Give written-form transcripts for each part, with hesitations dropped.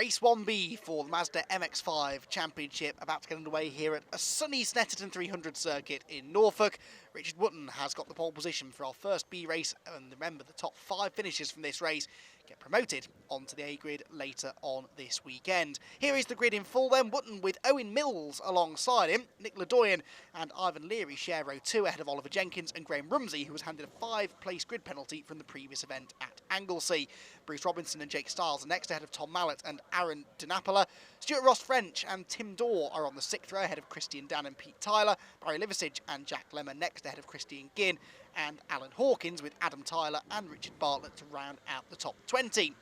Race 1B for the Mazda MX-5 Championship about to get underway here at a sunny Snetterton 300 circuit in Norfolk. Richard Wootton has got the pole position for our first B race, and remember the top 5 finishes from this race get promoted onto the A grid later on this weekend. Here is the grid in full then. Wootton with Owen Mills alongside him. Nick Ledoyen and Ivan Leary share row 2 ahead of Oliver Jenkins and Graham Rumsey, who was handed a 5-place grid penalty from the previous event at Anglesey. Bruce Robinson and Jake Stiles are next ahead of Tom Mallet and Aaron Dinapola. Stuart Ross French and Tim Dorr are on the 6th row ahead of Christian Dan and Pete Tyler. Barry Liversidge and Jack Lemmer next ahead of Christian Ginn and Alan Hawkins, with Adam Tyler and Richard Bartlett to round out the top 20.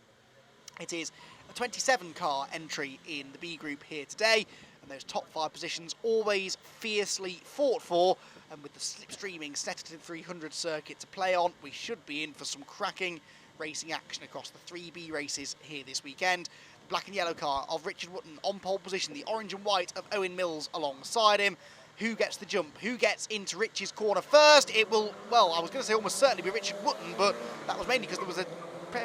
It is a 27-car entry in the B group here today, and those top 5 positions always fiercely fought for. And with the slipstreaming Snetterton 300 circuit to play on, we should be in for some cracking racing action across the 3 B races here this weekend. The black and yellow car of Richard Wootton on pole position, the orange and white of Owen Mills alongside him. Who gets the jump? Who gets into Rich's corner first? It will, well, I was going to say almost certainly be Richard Wootton, but that was mainly because there was a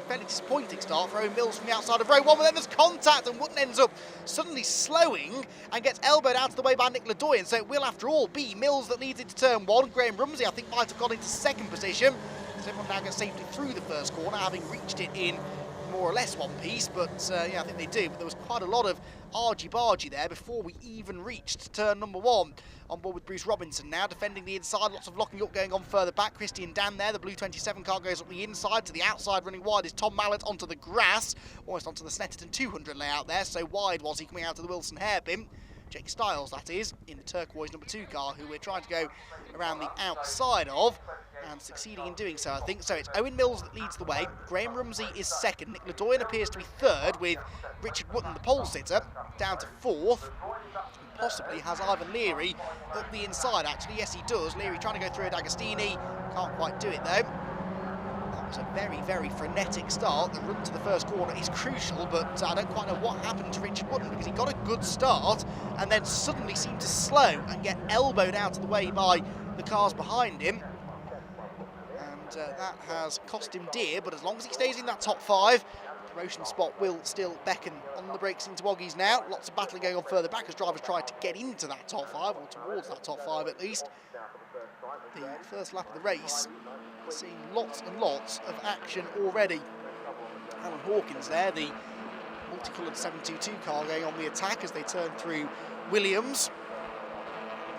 fairly disappointing start for Owen Mills from the outside of row 1, but then there's contact and Wootton ends up suddenly slowing and gets elbowed out of the way by Nick Ledoyen. So it will, after all, be Mills that leads into turn 1. Graham Rumsey, I think, might have gone into 2nd position. So everyone now gets safely through the first corner, having reached it in more or less one piece, but yeah, I think they do. But there was quite a lot of argy-bargy there before we even reached turn number 1. On board with Bruce Robinson now, defending the inside, lots of locking up going on further back. Christian Dan there, the blue 27 car goes up the inside. To the outside, running wide is Tom Mallet onto the grass, almost onto the Snetterton 200 layout there, so wide was he coming out of the Wilson hairpin. Jake Stiles, that is, in the turquoise number 2 car, who we're trying to go around the outside of, and succeeding in doing so, I think. So it's Owen Mills that leads the way. Graham Rumsey is 2nd. Nick Ledoyen appears to be 3rd, with Richard Wootton, the pole sitter, down to 4th. Possibly has Ivan Leary up the inside, actually. Yes, he does. Leary trying to go through at Agostini. Can't quite do it, though. That was a very, very frenetic start. The run to the first corner is crucial, but I don't quite know what happened to Richard Wootton, because he got a good start and then suddenly seemed to slow and get elbowed out of the way by the cars behind him. And that has cost him dear, but as long as he stays in that top 5, promotion spot will still beckon. On the brakes into Woggies now. Lots of battling going on further back as drivers try to get into that top 5, or towards that top 5 at least. The first lap of the race, seeing lots and lots of action already. Alan Hawkins there, the multicoloured 722 car going on the attack as they turn through Williams.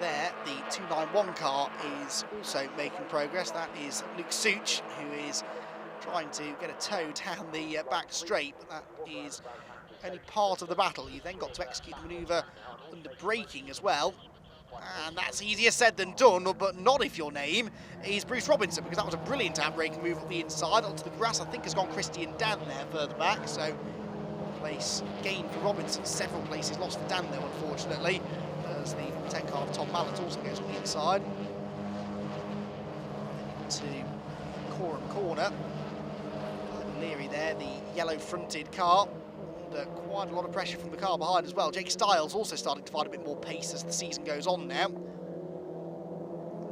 There, the 291 car is also making progress. That is Luke Such, who is trying to get a toe down the back straight, but that is only part of the battle. You then got to execute the manoeuvre under braking as well, and that's easier said than done, but not if your name is Bruce Robinson, because that was a brilliant out-braking move up the inside. Onto the grass, I think, has gone Christian Dan there further back, so place gained for Robinson. Several places lost for Dan, though, unfortunately, as the 10 car of Tom Mallet also goes on the inside. Into Coram Corner. Leary there, the yellow-fronted car, under quite a lot of pressure from the car behind as well. Jake Stiles also starting to find a bit more pace as the season goes on now.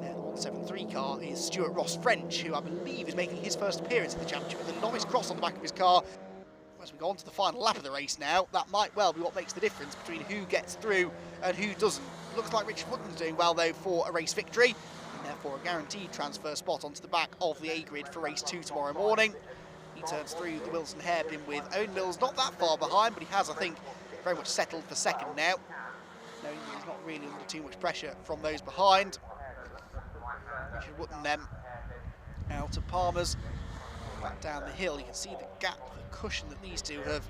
There, the 173 car is Stuart Ross French, who I believe is making his first appearance in the championship with a novice cross on the back of his car. As we go on to the final lap of the race now, that might well be what makes the difference between who gets through and who doesn't. Looks like Richard Wootton's doing well, though, for a race victory, and therefore a guaranteed transfer spot onto the back of the A grid for race 2 tomorrow morning. He turns through the Wilson hairpin with Owen Mills not that far behind, but he has, I think, very much settled for 2nd now. No, he's not really under too much pressure from those behind. Richard Wootton then out of Palmer's, back down the hill. You can see the gap, the cushion that these two have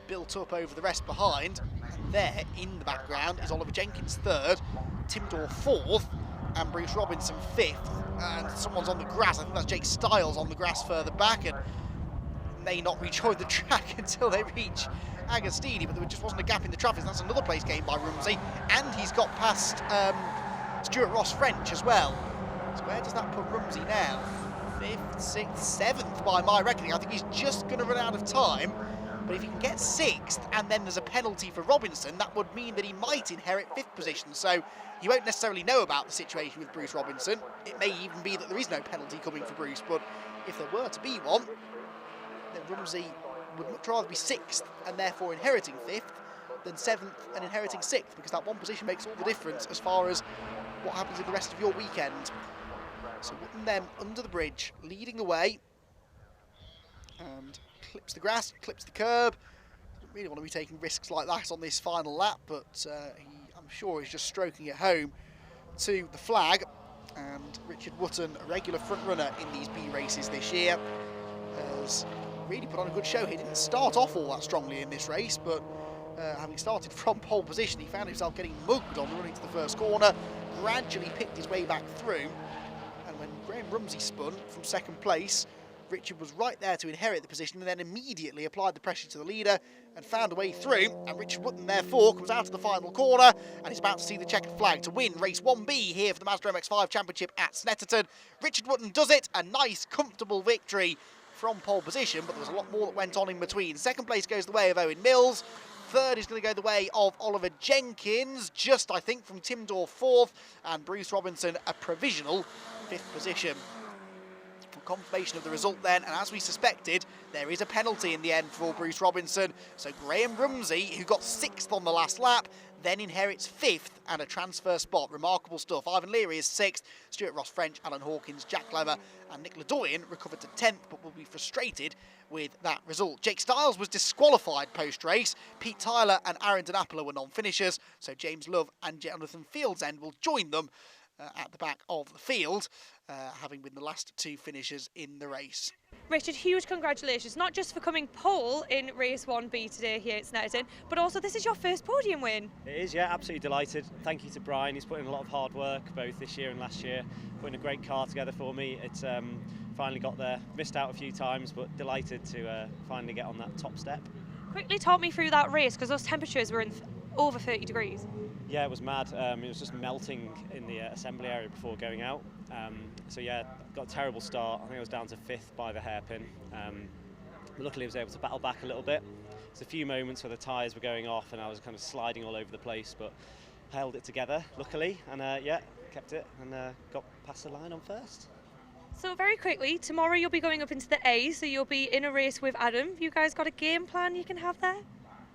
built up over the rest behind. And there, in the background, is Oliver Jenkins 3rd, Tim Dorr 4th, and Bruce Robinson 5th. And someone's on the grass. I think that's Jake Stiles on the grass further back, and may not rejoin the track until they reach Agostini, but there just wasn't a gap in the traffic. That's another place gained by Rumsey, and he's got past Stuart Ross French as well. So where does that put Rumsey now? 5th, 6th, 7th by my reckoning. I think he's just going to run out of time, but if he can get 6th and then there's a penalty for Robinson, that would mean that he might inherit 5th position. So you won't necessarily know about the situation with Bruce Robinson. It may even be that there is no penalty coming for Bruce, but if there were to be one, then Rumsey would much rather be 6th and therefore inheriting 5th than 7th and inheriting 6th, because that one position makes all the difference as far as what happens in the rest of your weekend. So Wootton then under the bridge, leading the way, and clips the grass, clips the curb. Doesn't really want to be taking risks like that on this final lap, but I'm sure he's just stroking it home to the flag. And Richard Wootton, a regular front runner in these B races this year, has really put on a good show. He didn't start off all that strongly in this race, but having started from pole position, he found himself getting mugged on the run into the first corner, gradually picked his way back through, and when Graham Rumsey spun from 2nd place, Richard was right there to inherit the position and then immediately applied the pressure to the leader and found a way through. And Richard Wootton, therefore, comes out of the final corner and is about to see the checkered flag to win race 1B here for the Mazda MX-5 Championship at Snetterton. Richard Wootton does it, a nice, comfortable victory from pole position, but there was a lot more that went on in between. 2nd place goes the way of Owen Mills. 3rd is going to go the way of Oliver Jenkins, just, I think, from Tim Dorr 4th, and Bruce Robinson a provisional 5th position. Confirmation of the result then, and as we suspected, there is a penalty in the end for Bruce Robinson. So Graham Rumsey, who got 6th on the last lap, then inherits 5th and a transfer spot. Remarkable stuff. Ivan Leary is 6th, Stuart Ross-French, Alan Hawkins, Jack Lemmer and Nick Ledoyen recovered to 10th, but will be frustrated with that result. Jake Stiles was disqualified post-race. Pete Tyler and Aaron DiNapolo were non-finishers, so James Love and Jonathan Fieldsend will join them at the back of the field, having been the last 2 finishers in the race. Richard, huge congratulations, not just for coming pole in race 1B today here at Snetterton, but also this is your first podium win. It is, yeah, absolutely delighted. Thank you to Brian, he's put in a lot of hard work both this year and last year, putting a great car together for me. It's finally got there, missed out a few times, but delighted to finally get on that top step. Quickly talk me through that race, because those temperatures were in over 30 degrees. Yeah, it was mad. It was just melting in the assembly area before going out. So yeah, got a terrible start. I think I was down to 5th by the hairpin. But luckily I was able to battle back a little bit. There's a few moments where the tyres were going off and I was kind of sliding all over the place, but held it together, luckily, and yeah, kept it and got past the line on 1st. So very quickly, tomorrow you'll be going up into the A, so you'll be in a race with Adam. You guys got a game plan you can have there?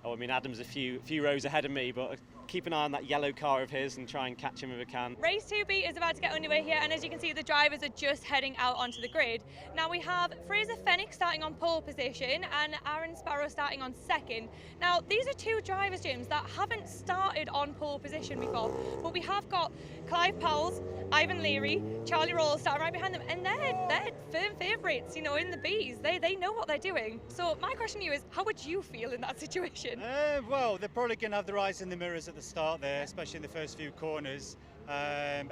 Oh, I mean, Adam's a few rows ahead of me, but keep an eye on that yellow car of his and try and catch him if I can. Race 2B is about to get underway here, and as you can see, the drivers are just heading out onto the grid. Now we have Fraser Fenwick starting on pole position and Aaron Sparrow starting on 2nd. Now these are 2 drivers, James, that haven't started on pole position before, but we have got Clive Powles, Ivan Leary, Charlie Rawls starting right behind them, and they're firm favourites, you know, in the Bs. They know what they're doing. So my question to you is, how would you feel in that situation? Well, they're probably going to have their eyes in the mirrors at the start there, especially in the first few corners.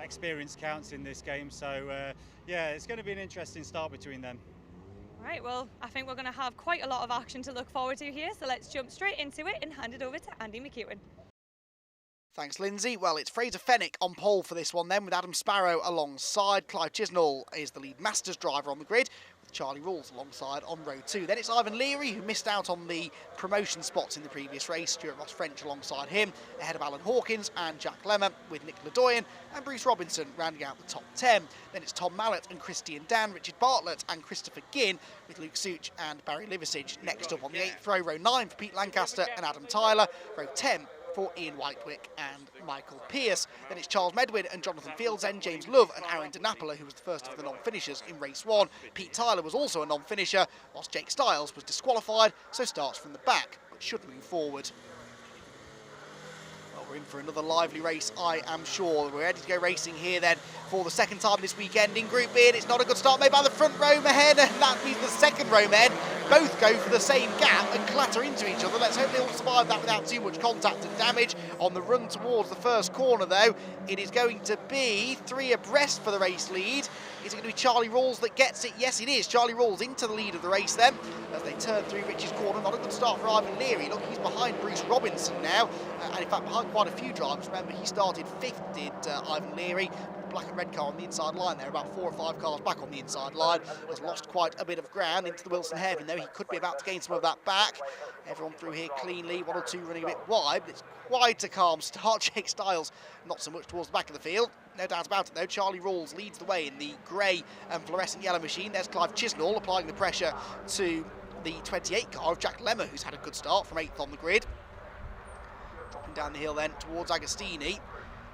Experience counts in this game, so yeah, it's going to be an interesting start between them. Right, well, I think we're going to have quite a lot of action to look forward to here, so let's jump straight into it and hand it over to Andy McEwen. Thanks, Lindsay. Well, it's Fraser Fenwick on pole for this one then, with Adam Sparrow alongside. Clive Chisnall is the lead Masters driver on the grid, with Charlie Rawls alongside on row 2. Then it's Ivan Leary, who missed out on the promotion spots in the previous race. Stuart Ross-French alongside him, ahead of Alan Hawkins and Jack Lemmer, with Nick Ledoyen and Bruce Robinson rounding out the top 10. Then it's Tom Mallett and Christian Dan, Richard Bartlett and Christopher Ginn, with Luke Such and Barry Liversidge next up on the 8th row. Row 9 for Pete Lancaster and Adam Tyler. Row 10 for Ian Whitewick and Michael Pearce. Then it's Charles Medwin and Jonathan Fieldsend, James Love and Aaron DiNapolo, who was the first of the non-finishers in race 1. Pete Tyler was also a non-finisher, whilst Jake Stiles was disqualified, so starts from the back, but should move forward. Well, we're in for another lively race, I am sure. We're ready to go racing here then for the second time this weekend in Group B, and it's not a good start made by the front row men, and that means the second row men both go for the same gap and clatter into each other. Let's hope they all survive that without too much contact and damage. On the run towards the first corner, though, it is going to be 3 abreast for the race lead. Is it going to be Charlie Rawls that gets it? Yes, it is. Charlie Rawls into the lead of the race then, as they turn through Rich's corner. Not a good start for Ivan Leary. Look, he's behind Bruce Robinson now, and in fact behind quite a few drivers. Remember, he started 5th, did Ivan Leary. Black and red car on the inside line there, about 4 or 5 cars back on the inside line. Has lost quite a bit of ground into the Wilson hairpin, though. He could be about to gain some of that back. Everyone through here cleanly, 1 or 2 running a bit wide, but it's quite a calm start. Jake Stiles not so much towards the back of the field. No doubt about it, though. Charlie Rawls leads the way in the grey and fluorescent yellow machine. There's Clive Chisnall applying the pressure to the 28 car of Jack Lemmer, who's had a good start from 8th on the grid. Dropping down the hill then towards Agostini.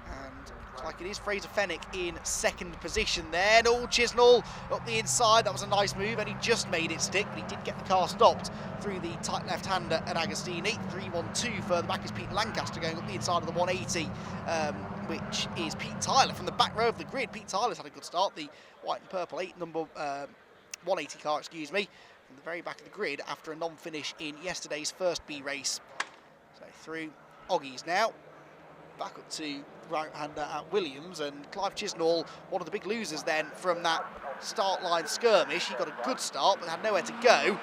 And looks like it is Fraser Fenwick in 2nd position there. Oh, Chisnall up the inside. That was a nice move, and he just made it stick, but he did get the car stopped through the tight left-hander at Agostini. 3-1-2 further back is Peter Lancaster going up the inside of the 180, which is Pete Tyler from the back row of the grid. Pete Tyler's had a good start, the white and purple number 180 car, excuse me, from the very back of the grid after a non-finish in yesterday's first B race. So through Oggies now. Back up to right-hander at Williams, and Clive Chisnall, one of the big losers then from that start line skirmish. He got a good start but had nowhere to go,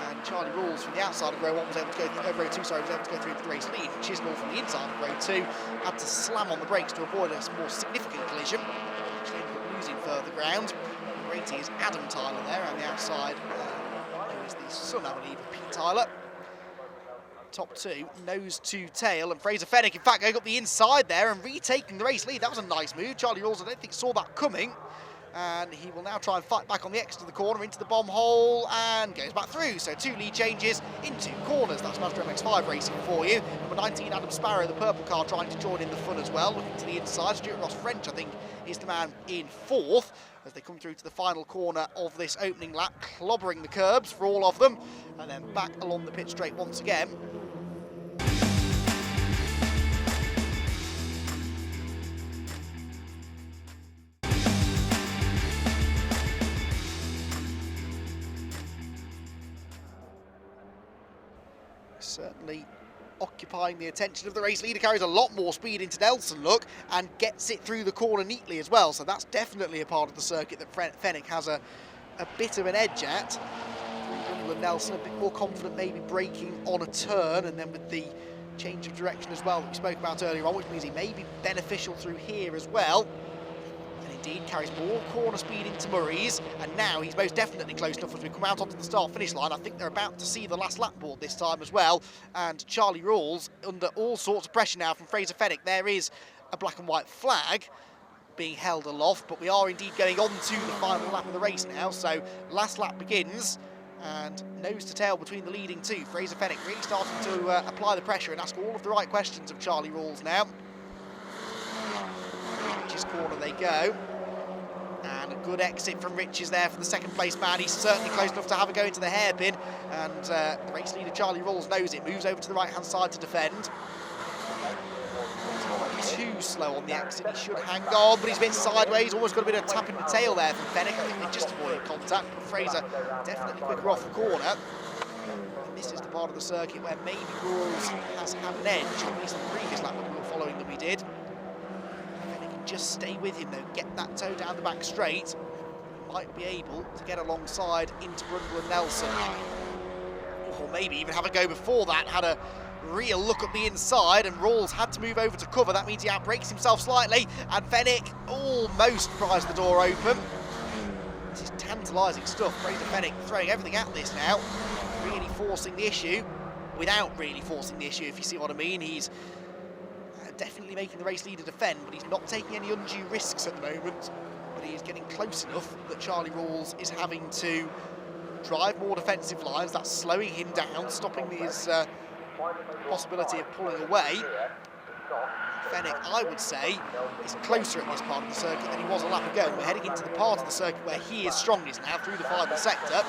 and Charlie Rawls from the outside of row 1 was able to go through, row 2, sorry, was able to go through into the race lead. Chisnall from the inside of row 2 had to slam on the brakes to avoid a more significant collision. Actually ended up losing further ground. The rating is Adam Tyler there on the outside, who is the son, I believe, of Pete Tyler. Top 2, nose to tail, and Fraser Fenwick in fact going up the inside there and retaking the race lead. That was a nice move. Charlie Rawls, I don't think, saw that coming, and he will now try and fight back on the exit of the corner into the bomb hole and goes back through. So 2 lead changes in 2 corners. That's Mazda MX-5 racing for you. Number 19 Adam Sparrow, the purple car, trying to join in the fun as well, looking to the inside. Stuart Ross French, I think, is the man in 4th as they come through to the final corner of this opening lap, clobbering the curbs for all of them, and then back along the pit straight once again. Certainly occupying the attention of the race leader, carries a lot more speed into Nelson, look, and gets it through the corner neatly as well. So that's definitely a part of the circuit that Fenwick has a bit of an edge at. And Nelson a bit more confident, maybe braking on a turn, and then with the change of direction as well that we spoke about earlier on, which means he may be beneficial through here as well. Indeed, carries more corner speed into Murray's, and now he's most definitely close enough as we come out onto the start-finish line. I think they're about to see the last lap board this time as well, and Charlie Rawls under all sorts of pressure now from Fraser Fenwick. There is a black and white flag being held aloft, but we are indeed going on to the final lap of the race now, so last lap begins, and nose to tail between the leading 2. Fraser Fenwick really starting to apply the pressure and ask all of the right questions of Charlie Rawls now. Rich's corner they go, and a good exit from Rich's there for the 2nd place man. He's certainly close enough to have a go into the hairpin, and the race leader Charlie Rawls knows it, moves over to the right hand side to defend. Too slow on the exit, he should hang on, but he's a bit sideways, almost got a bit of tap in the tail there from Fenwick. I think he just avoided contact, but Fraser definitely quicker off the corner. And this is the part of the circuit where maybe Rawls has had an edge, at least the previous lap that we were following that we did. Just stay with him though, get that toe down the back straight, might be able to get alongside into Brundle and Nelson, or maybe even have a go before that. Had a real look at the inside, and Rawls had to move over to cover. That means he outbrakes himself slightly, and Fenwick almost pries the door open. This is tantalising stuff. Fraser Fenwick throwing everything at this now, really forcing the issue without really forcing the issue, if you see what I mean. He's definitely making the race leader defend, but he's not taking any undue risks at the moment. But he is getting close enough that Charlie Rawls is having to drive more defensive lines. That's slowing him down, stopping his possibility of pulling away. Fenwick, I would say, is closer at this part of the circuit than he was a lap ago. We're heading into the part of the circuit where he is strongest now, through the final sector.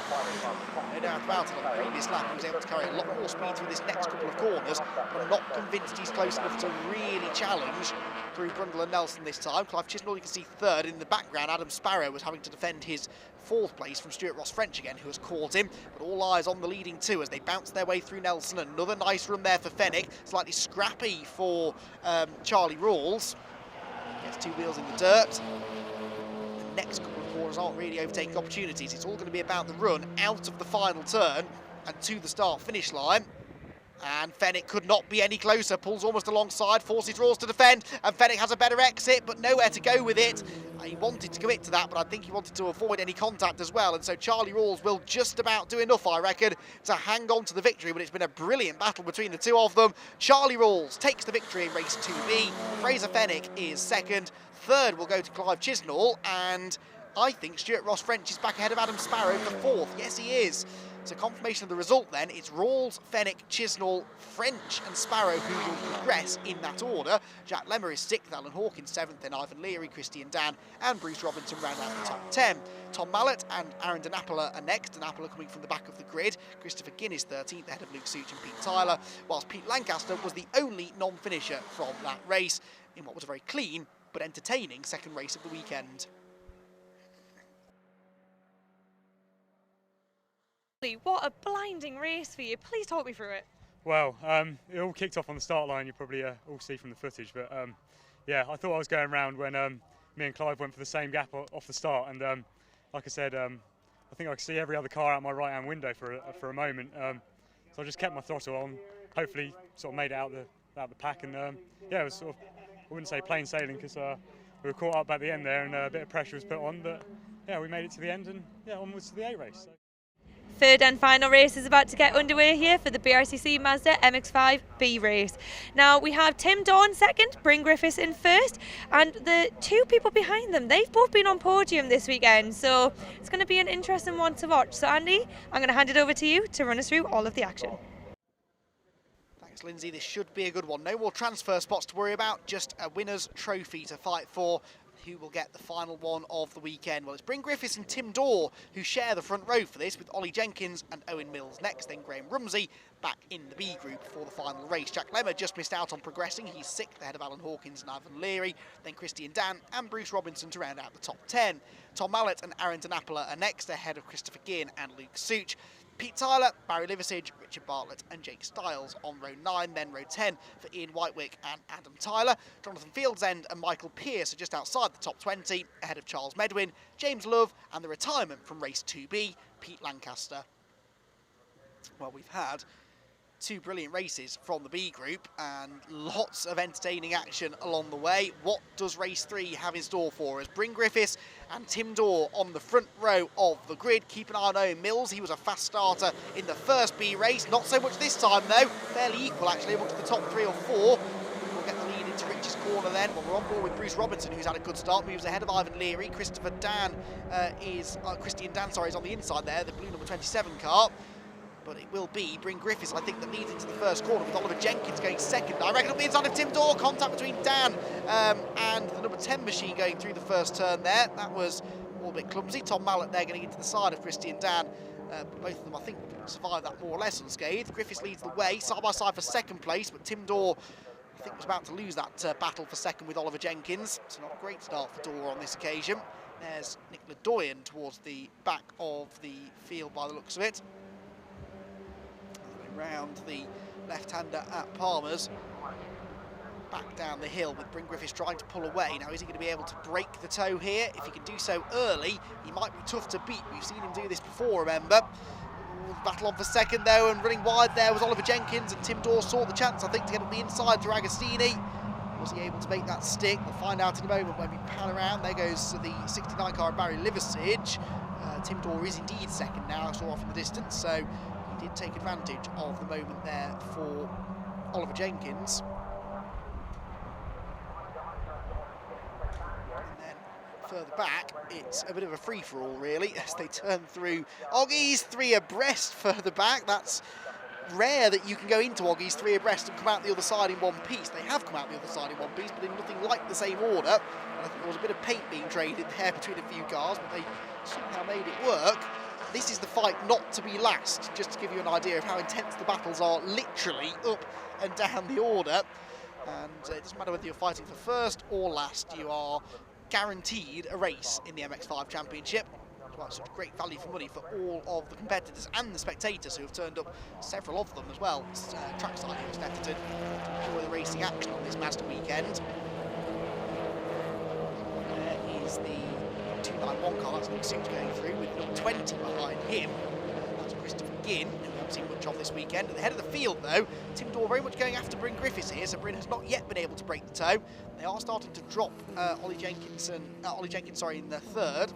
No doubt about it, on the previous lap he was able to carry a lot more speed through this next couple of corners, but I'm not convinced he's close enough to really challenge through Brundle and Nelson this time. Clive Chisnall, you can see 3rd. In the background, Adam Sparrow was having to defend his 4th place from Stuart Ross French again, who has caught him, but all eyes on the leading 2 as they bounce their way through Nelson. Another nice run there for Fenwick, slightly scrappy for Charlie Rawls. Gets 2 wheels in the dirt. The next couple of corners aren't really overtaking opportunities. It's all going to be about the run out of the final turn and to the start-finish line. And Fenwick could not be any closer, pulls almost alongside, forces Rawls to defend, and Fenwick has a better exit, but nowhere to go with it. He wanted to commit to that, but I think he wanted to avoid any contact as well, and so Charlie Rawls will just about do enough, I reckon, to hang on to the victory, but it's been a brilliant battle between the 2 of them. Charlie Rawls takes the victory in race 2B, Fraser Fenwick is 2nd, 3rd will go to Clive Chisnall, and I think Stuart Ross French is back ahead of Adam Sparrow for 4th. Yes, he is. So confirmation of the result then, it's Rawls, Fenwick, Chisnall, French and Sparrow who will progress in that order. Jack Lemmer is 6th, Alan Hawkins 7th, then Ivan Leary, Christian Dan and Bruce Robinson round out the top 10. Tom Mallet and Aaron Danapola are next. Danapola coming from the back of the grid. Christopher Ginn is 13th, ahead of Luke Such and Pete Tyler, whilst Pete Lancaster was the only non-finisher from that race in what was a very clean but entertaining second race of the weekend. What a blinding race for you. Please talk me through it. Well, it all kicked off on the start line. You probably all see from the footage, but yeah, I thought I was going round when me and Clive went for the same gap off the start, and like I said, I think I could see every other car out my right-hand window for a moment. So I just kept my throttle on. Hopefully, sort of made it out the pack, and yeah, it was sort of, I wouldn't say plain sailing because we were caught up at the end there, and a bit of pressure was put on, but yeah, we made it to the end, and yeah, onwards to the A race. So. Third and final race is about to get underway here for the BRSCC Mazda MX-5 B race. Now we have Tim Dawn second, Bryn Griffiths in first, and the two people behind them, they've both been on podium this weekend, so it's going to be an interesting one to watch. So Andy, I'm going to hand it over to you to run us through all of the action. Thanks, Lindsay. This should be a good one. No more transfer spots to worry about, just a winner's trophy to fight for. Who will get the final one of the weekend? Well, it's Bryn Griffiths and Tim Daw who share the front row for this, with Ollie Jenkins and Owen Mills next, then Graham Rumsey back in the B group for the final race. Jack Lemmer just missed out on progressing. He's 6th, ahead of Alan Hawkins and Ivan Leary, then Christian Dan and Bruce Robinson to round out the top 10. Tom Mallet and Aaron Danapola are next, ahead of Christopher Ginn and Luke Such. Pete Tyler, Barry Liversidge, Richard Bartlett and Jake Stiles on row 9, then row 10 for Ian Whitewick and Adam Tyler. Jonathan Fieldsend and Michael Pearce are just outside the top 20, ahead of Charles Medwin, James Love and the retirement from race 2B, Pete Lancaster. Well, we've had two brilliant races from the B group and lots of entertaining action along the way. What does race 3 have in store for us? Bryn Griffiths and Tim Daw on the front row of the grid. Keep an eye on Owen Mills. He was a fast starter in the first B race. Not so much this time though. Fairly equal actually amongst the top 3 or 4. We'll get the lead into Rich's corner then. Well, we're on board with Bruce Robinson, who's had a good start. Moves ahead of Ivan Leary. Christian Dan is on the inside there, the blue number 27 car. But it will be Bryn Griffiths, I think, that leads into the first corner, with Oliver Jenkins going second. I reckon it'll be inside of Tim Daw. Contact between Dan and the number 10 machine going through the first turn there. That was all a bit clumsy. Tom Mallet there getting into the side of Christian Dan. Both of them, I think, survived that more or less unscathed. Griffiths leads the way, side by side for second place, but Tim Daw, I think, was about to lose that battle for second with Oliver Jenkins. So not a great start for Daw on this occasion. There's Nick Ledoyen towards the back of the field by the looks of it. Round the left-hander at Palmer's, back down the hill with Bryn Griffiths trying to pull away. Now, is he going to be able to break the toe here? If he can do so early, he might be tough to beat. We've seen him do this before, remember. Battle on for second though, and running wide there was Oliver Jenkins, and Tim Daw sought the chance, I think, to get on the inside through Agostini. Was he able to make that stick? We'll find out in a moment when we pan around. There goes the 69 car of Barry Liversidge. Tim Daw is indeed second now, I saw off in the distance, so he did take advantage of the moment there for Oliver Jenkins. And then further back, it's a bit of a free-for-all really, as they turn through Oggies, 3 abreast further back. That's rare that you can go into Oggies 3 abreast and come out the other side in one piece. They have come out the other side in one piece, but in nothing like the same order. And I think there was a bit of paint being traded there between a few cars, but they somehow made it work. This is the fight not to be last, just to give you an idea of how intense the battles are, literally up and down the order. And it doesn't matter whether you're fighting for first or last, you are guaranteed a race in the MX-5 Championship. Quite such great value for money for all of the competitors and the spectators who have turned up, several of them as well, trackside here at Snetterton, to enjoy the racing action on this Mazda weekend. There is the 291 car, that's Luke Such going through, with number 20 behind him. That's Christopher Ginn, who we haven't seen much of this weekend. At the head of the field though, Tim Daw very much going after Bryn Griffiths here, so Bryn has not yet been able to break the toe. They are starting to drop Ollie Jenkins in the third.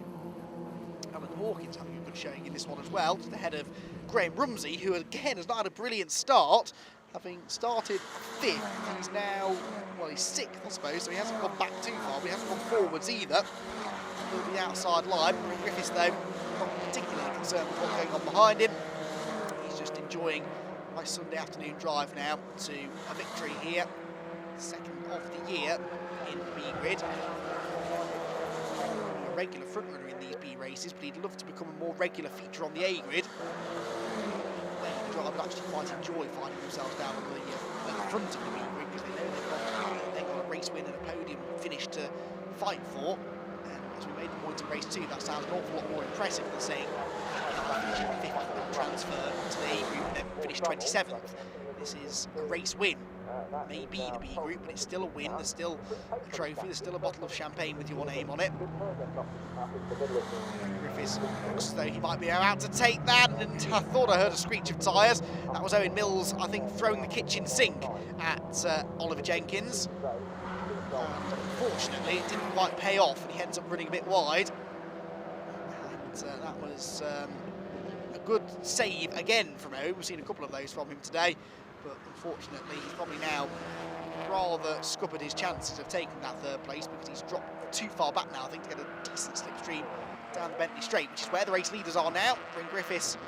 Alan Hawkins having a good showing in this one as well, just ahead of Graham Rumsey, who again has not had a brilliant start, having started 5th. He's now, well, he's 6th, I suppose, so he hasn't gone back too far, but he hasn't gone forwards either. Will be outside line. Bryn Griffiths, though, not particularly concerned with what's going on behind him. enjoying a nice Sunday afternoon drive now to a victory here, second of the year in the B grid. A regular front runner in these B races, but he'd love to become a more regular feature on the A grid, where the driver actually might enjoy finding themselves down on the front of the B grid, because they know they've got a race win and a podium finish to fight for. And as we made the point in race 2, that sounds an awful lot more impressive than saying finishing 5th transfer to the A group and then finish 27th. This is a race win. Maybe the B group, but it's still a win. There's still a trophy, there's still a bottle of champagne with your name on it. Griffiths looks as though he might be about to take that, and I thought I heard a screech of tyres. That was Owen Mills, I think, throwing the kitchen sink at Oliver Jenkins. And unfortunately, it didn't quite pay off, and he ends up running a bit wide. And that was a good save again from Owen. We've seen a couple of those from him today. But unfortunately, he's probably now rather scuppered his chances of taking that 3rd place, because he's dropped too far back now, I think, to get a decent slipstream down the Bentley Straight, which is where the race leaders are now. Bryn Griffiths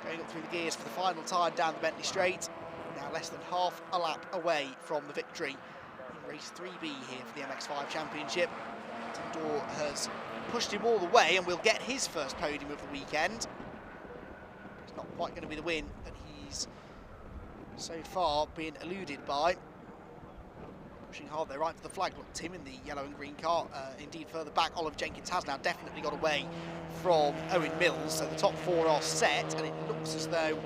going up through the gears for the final time down the Bentley Straight, now less than half a lap away from the victory in race 3B here for the MX5 Championship. Tim Dorr has pushed him all the way and will get his first podium of the weekend. It's not quite going to be the win that he's so far been eluded by. Pushing hard there, right to the flag. Look, Tim in the yellow and green car. Indeed, further back, Oliver Jenkins has now definitely got away from Owen Mills. So the top 4 are set, and it looks as though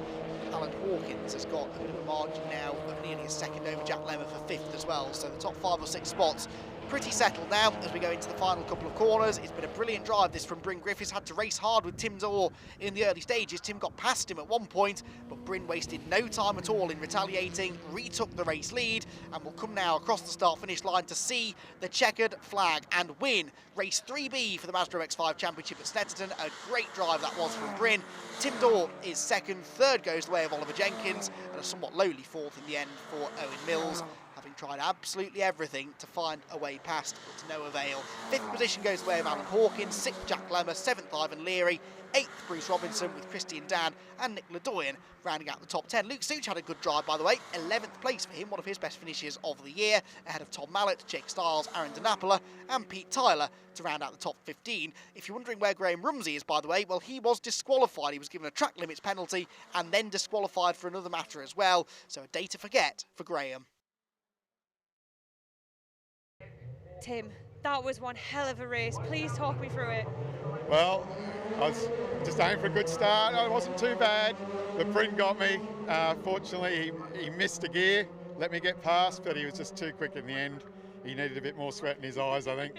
Alan Hawkins has got a bit of a margin now of nearly a second over Jack Lemmer for 5th as well. So the top 5 or 6 spots pretty settled now as we go into the final couple of corners. It's been a brilliant drive, this from Bryn Griffiths. Had to race hard with Tim Dorr in the early stages. Tim got past him at one point, but Bryn wasted no time at all in retaliating, retook the race lead, and will come now across the start-finish line to see the checkered flag and win race 3B for the Mazda MX-5 Championship at Snetterton. A great drive that was from Bryn. Tim Dorr is second, 3rd goes the way of Oliver Jenkins, and a somewhat lowly 4th in the end for Owen Mills, having tried absolutely everything to find a way past, but to no avail. 5th position goes the way of Alan Hawkins, 6th Jack Lemmer, 7th Ivan Leary, 8th Bruce Robinson, with Christian Dan and Nick Ledoyen rounding out the top 10. Luke Such had a good drive, by the way, 11th place for him, one of his best finishes of the year, ahead of Tom Mallet, Jake Stiles, Aaron DeNapola and Pete Tyler to round out the top 15. If you're wondering where Graham Rumsey is, by the way, well, he was disqualified. He was given a track limits penalty and then disqualified for another matter as well, so a day to forget for Graham. Tim, that was one hell of a race. Please talk me through it. Well, I was just aiming for a good start. It wasn't too bad. The Bryn got me. Fortunately, he missed a gear, let me get past, but he was just too quick in the end. He needed a bit more sweat in his eyes, I think.